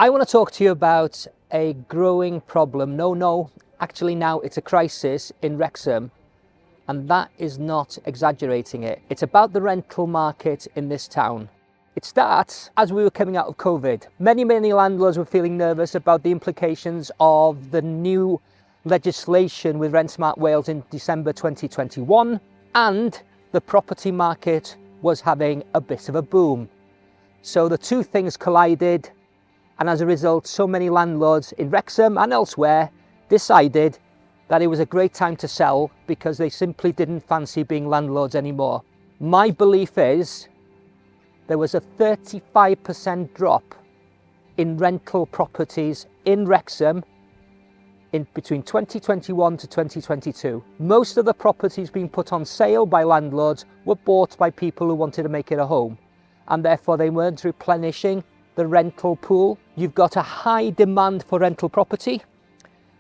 I want to talk to you about a growing problem. Actually now it's a crisis in Wrexham, and that is not exaggerating it. It's about the rental market in this town. It starts as we were coming out of COVID. Many landlords were feeling nervous about the implications of the new legislation with Rent Smart Wales in December 2021, and the property market was having a bit of a boom. So the two things collided, and as a result, so many landlords in Wrexham and elsewhere decided that it was a great time to sell because they simply didn't fancy being landlords anymore. My belief is there was a 35% drop in rental properties in Wrexham in between 2021 to 2022. Most of the properties being put on sale by landlords were bought by people who wanted to make it a home, and therefore they weren't replenishing the rental pool. You've got a high demand for rental property.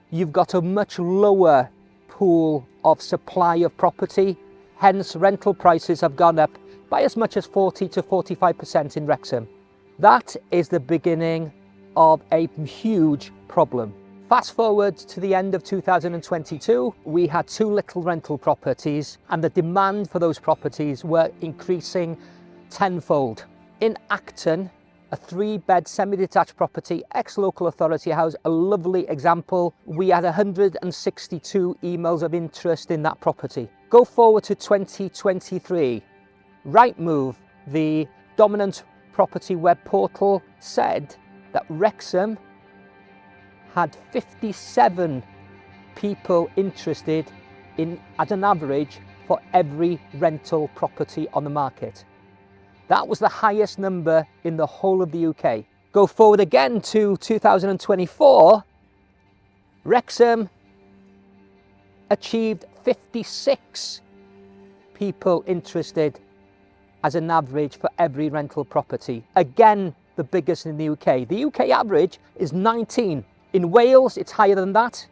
You've got a much lower pool of supply of property. Hence, rental prices have gone up by as much as 40 to 45% in Wrexham. That is the beginning of a huge problem. Fast forward to the end of 2022, we had too little rental properties, and the demand for those properties were increasing tenfold. In Acton, a 3-bed semi-detached property, ex-local authority house, a lovely example. We had 162 emails of interest in that property. Go forward to 2023. Rightmove, the dominant property web portal, said that Wrexham had 57 people interested in, at an average, for every rental property on the market. That was the highest number in the whole of the UK. Go forward again to 2024, Wrexham achieved 56 people interested as an average for every rental property. Again, the biggest in the UK. The UK average is 19. In Wales, it's higher than that,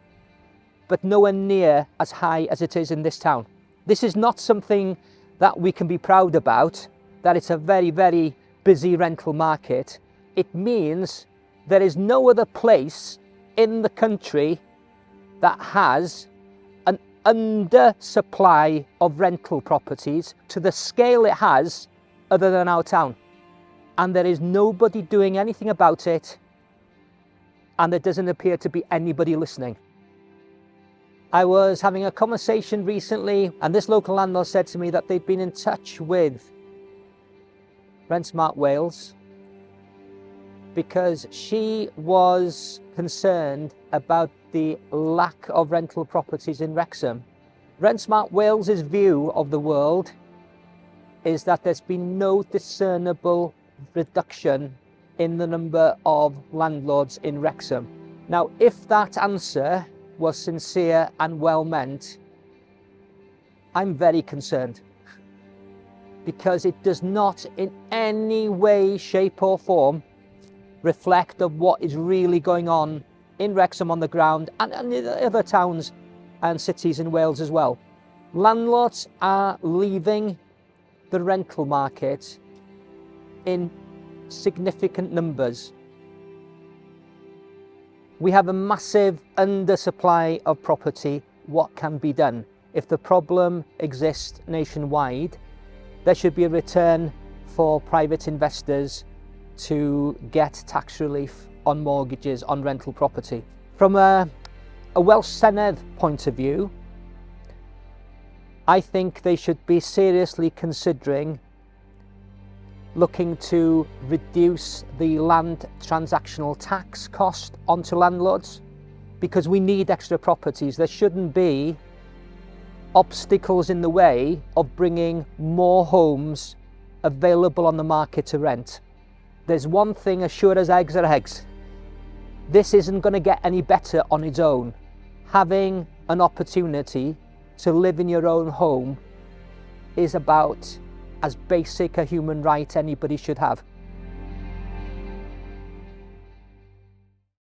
but nowhere near as high as it is in this town. This is not something that we can be proud about, that it's a very busy rental market. It means there is no other place in the country that has an undersupply of rental properties to the scale it has other than our town. And there is nobody doing anything about it, and there doesn't appear to be anybody listening. I was having a conversation recently, and this local landlord said to me that they've been in touch with Rent Smart Wales because she was concerned about the lack of rental properties in Wrexham. Rent Smart Wales's view of the world is that there's been no discernible reduction in the number of landlords in Wrexham. Now, if that answer was sincere and well meant, I'm very concerned, because it does not in any way, shape or form reflect of what is really going on in Wrexham on the ground and in other towns and cities in Wales as well. Landlords are leaving the rental market in significant numbers. We have a massive undersupply of property. What can be done? If the problem exists nationwide, there should be a return for private investors to get tax relief on mortgages on rental property. From a Welsh Senedd point of view, I think they should be seriously considering looking to reduce the land transactional tax cost onto landlords, because we need extra properties. There shouldn't be obstacles in the way of bringing more homes available on the market to rent. There's one thing as sure as eggs are eggs. This isn't going to get any better on its own. Having an opportunity to live in your own home is about as basic a human right anybody should have.